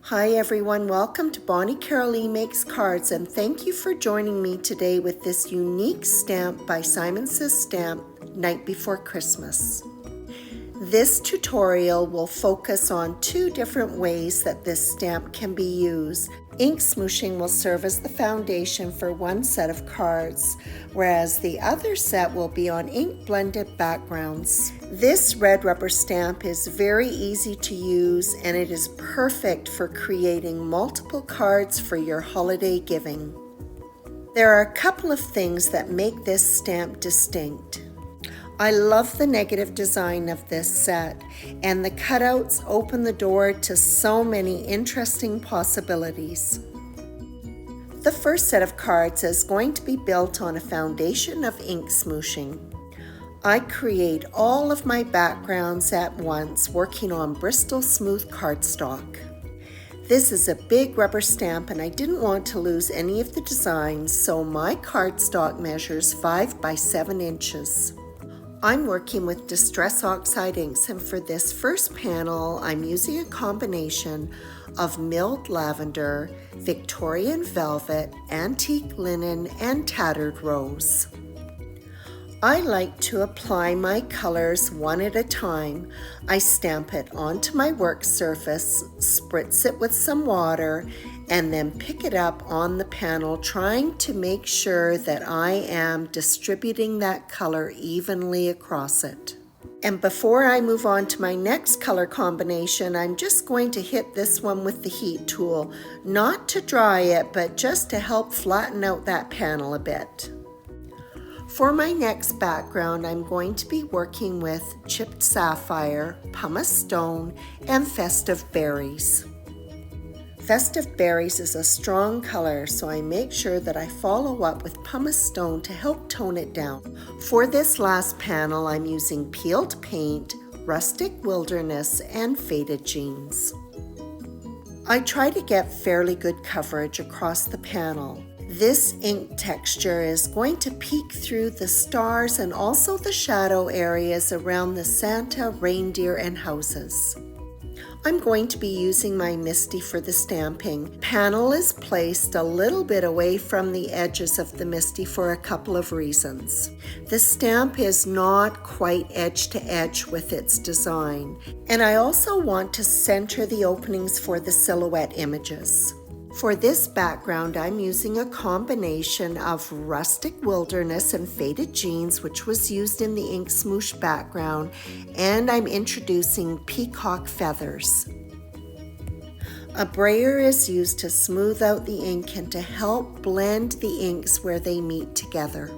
Hi everyone, welcome to Bonnie Carolee Makes Cards, and thank you for joining me today with this unique stamp by Simon Says Stamp, Night Before Christmas. This tutorial will focus on two different ways that this stamp can be used. Ink smooshing will serve as the foundation for one set of cards, whereas the other set will be on ink blended backgrounds. This red rubber stamp is very easy to use, and it is perfect for creating multiple cards for your holiday giving. There are a couple of things that make this stamp distinct. I love the negative design of this set, and the cutouts open the door to so many interesting possibilities. The first set of cards is going to be built on a foundation of ink smooshing. I create all of my backgrounds at once working on Bristol Smooth cardstock. This is a big rubber stamp and I didn't want to lose any of the designs, so my cardstock measures 5 by 7 inches. I'm working with Distress Oxide inks, and for this first panel I'm using a combination of milled lavender, Victorian velvet, antique linen, and tattered rose. I like to apply my colors one at a time. I stamp it onto my work surface, spritz it with some water, and then pick it up on the panel, trying to make sure that I am distributing that color evenly across it. And before I move on to my next color combination, I'm just going to hit this one with the heat tool, not to dry it, but just to help flatten out that panel a bit. For my next background, I'm going to be working with Chipped Sapphire, Pumice Stone, and Festive Berries. Festive Berries is a strong color, so I make sure that I follow up with Pumice Stone to help tone it down. For this last panel, I'm using Peeled Paint, Rustic Wilderness, and Faded Jeans. I try to get fairly good coverage across the panel. This ink texture is going to peek through the stars and also the shadow areas around the Santa, reindeer, and houses. I'm going to be using my MISTI for the stamping. Panel is placed a little bit away from the edges of the MISTI for a couple of reasons. The stamp is not quite edge to edge with its design, and I also want to center the openings for the silhouette images. For this background, I'm using a combination of Rustic Wilderness and Faded Jeans, which was used in the ink smoosh background, and I'm introducing Peacock Feathers. A brayer is used to smooth out the ink and to help blend the inks where they meet together.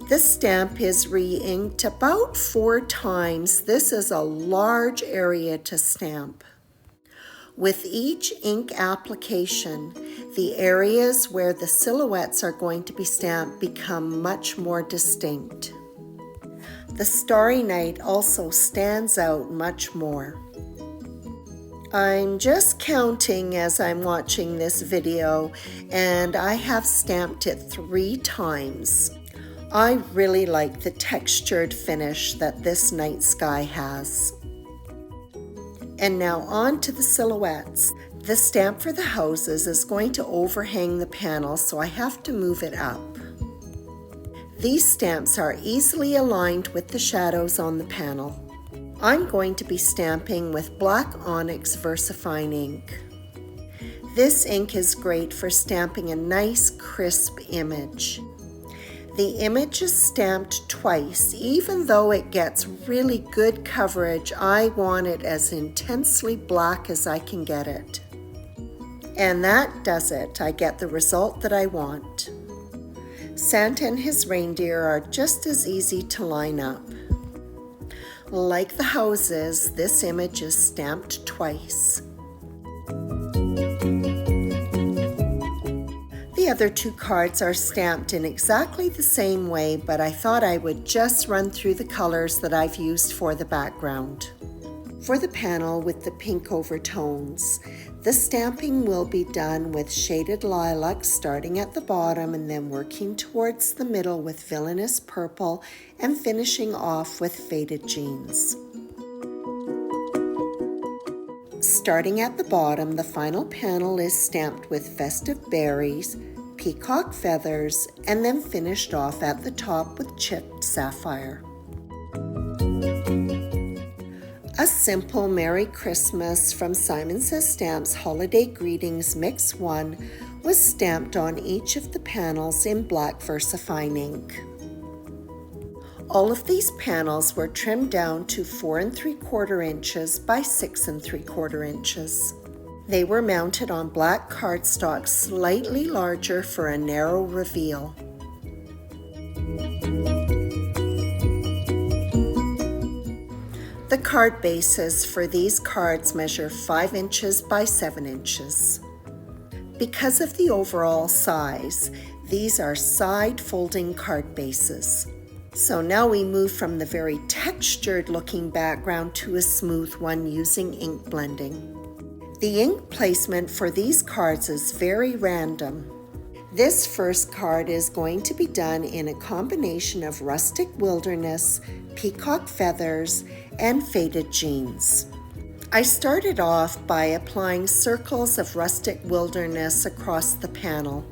This stamp is re-inked about 4 times. This is a large area to stamp. With each ink application, the areas where the silhouettes are going to be stamped become much more distinct. The Starry Night also stands out much more. I'm just counting as I'm watching this video, and I have stamped it 3 times. I really like the textured finish that this night sky has. And now on to the silhouettes. The stamp for the houses is going to overhang the panel, so I have to move it up. These stamps are easily aligned with the shadows on the panel. I'm going to be stamping with Black Onyx VersaFine ink. This ink is great for stamping a nice crisp image. The image is stamped twice. Even though it gets really good coverage, I want it as intensely black as I can get it. And that does it. I get the result that I want. Santa and his reindeer are just as easy to line up. Like the houses, this image is stamped twice. The other 2 cards are stamped in exactly the same way, but I thought I would just run through the colors that I've used for the background. For the panel with the pink overtones, the stamping will be done with Shaded Lilac starting at the bottom and then working towards the middle with Villainous Purple and finishing off with Faded Jeans. Starting at the bottom, the final panel is stamped with festive berries, peacock feathers, and then finished off at the top with chipped sapphire. A simple Merry Christmas from Simon Says Stamps Holiday Greetings Mix 1 was stamped on each of the panels in black VersaFine ink. All of these panels were trimmed down to 4 3/4 inches by 6 3/4 inches. They were mounted on black cardstock slightly larger for a narrow reveal. The card bases for these cards measure 5 inches by 7 inches. Because of the overall size, these are side folding card bases. So now we move from the very textured looking background to a smooth one using ink blending. The ink placement for these cards is very random. This first card is going to be done in a combination of rustic wilderness, peacock feathers, and faded jeans. I started off by applying circles of rustic wilderness across the panel.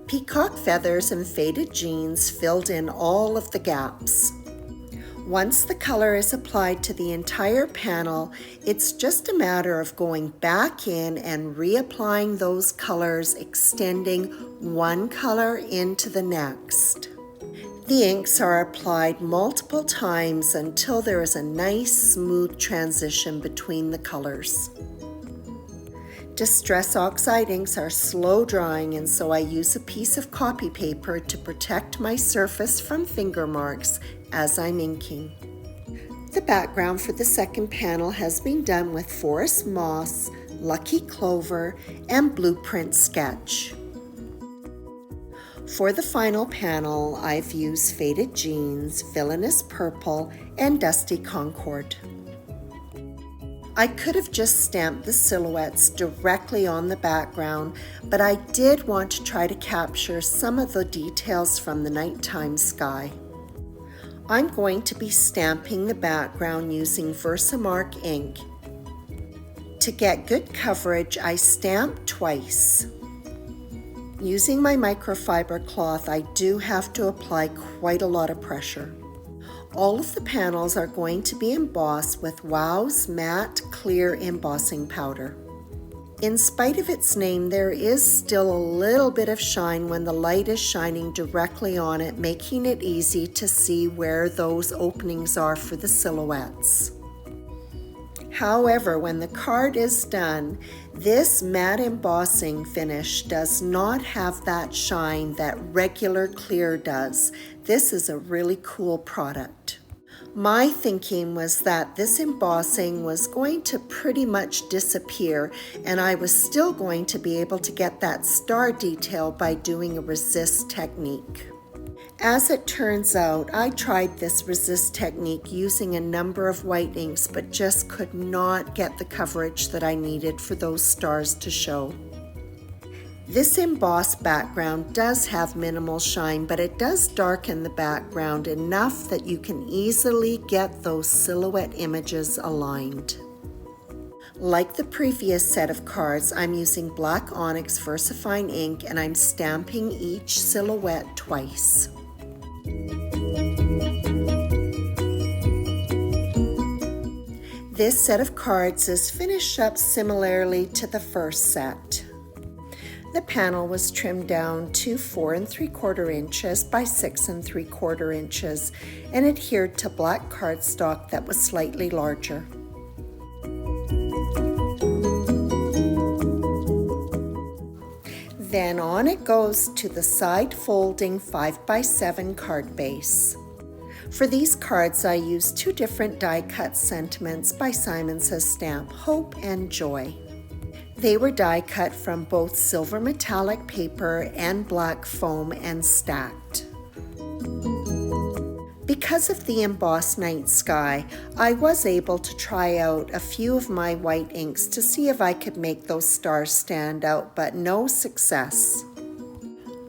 Peacock feathers and faded jeans filled in all of the gaps. Once the color is applied to the entire panel, it's just a matter of going back in and reapplying those colors, extending one color into the next. The inks are applied multiple times until there is a nice smooth transition between the colors. Distress oxide inks are slow drying, and so I use a piece of copy paper to protect my surface from finger marks as I'm inking. The background for the second panel has been done with forest moss, lucky clover, and blueprint sketch. For the final panel, I've used faded jeans, villainous purple, and dusty concord. I could have just stamped the silhouettes directly on the background, but I did want to try to capture some of the details from the nighttime sky. I'm going to be stamping the background using Versamark ink. To get good coverage, I stamp twice. Using my microfiber cloth, I do have to apply quite a lot of pressure. All of the panels are going to be embossed with Wow's Matte Clear Embossing Powder. In spite of its name, there is still a little bit of shine when the light is shining directly on it, making it easy to see where those openings are for the silhouettes. However, when the card is done, this matte embossing finish does not have that shine that regular clear does. This is a really cool product. My thinking was that this embossing was going to pretty much disappear, and I was still going to be able to get that star detail by doing a resist technique. As it turns out, I tried this resist technique using a number of white inks, but just could not get the coverage that I needed for those stars to show. This embossed background does have minimal shine, but it does darken the background enough that you can easily get those silhouette images aligned. Like the previous set of cards, I'm using black onyx VersaFine ink, and I'm stamping each silhouette twice. This set of cards is finished up similarly to the first set. The panel was trimmed down to 4 3/4 inches by 6 3/4 inches and adhered to black cardstock that was slightly larger. Then on it goes to the side folding 5x7 card base. For these cards, I used two different die cut sentiments by Simon Says Stamp, Hope and Joy. They were die cut from both silver metallic paper and black foam and stacked. Because of the embossed night sky, I was able to try out a few of my white inks to see if I could make those stars stand out, but no success.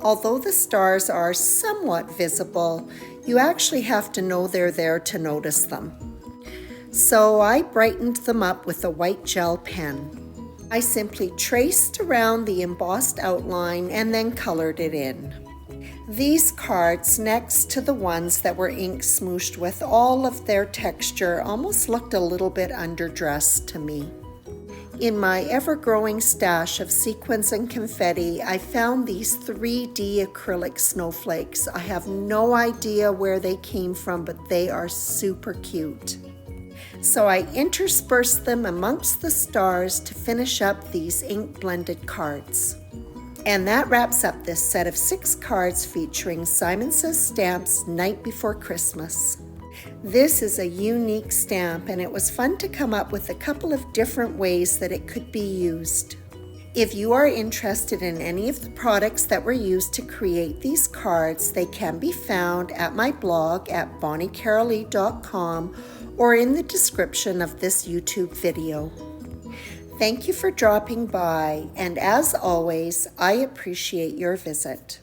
Although the stars are somewhat visible, you actually have to know they're there to notice them. So I brightened them up with a white gel pen. I simply traced around the embossed outline and then colored it in. These cards, next to the ones that were ink smooshed with all of their texture, almost looked a little bit underdressed to me. In my ever-growing stash of sequins and confetti, I found these 3D acrylic snowflakes. I have no idea where they came from, but they are super cute. So I interspersed them amongst the stars to finish up these ink-blended cards. And that wraps up this set of 6 cards featuring Simon Says Stamps Night Before Christmas. This is a unique stamp, and it was fun to come up with a couple of different ways that it could be used. If you are interested in any of the products that were used to create these cards, they can be found at my blog at bonniecarolee.com or in the description of this YouTube video. Thank you for dropping by, and as always, I appreciate your visit.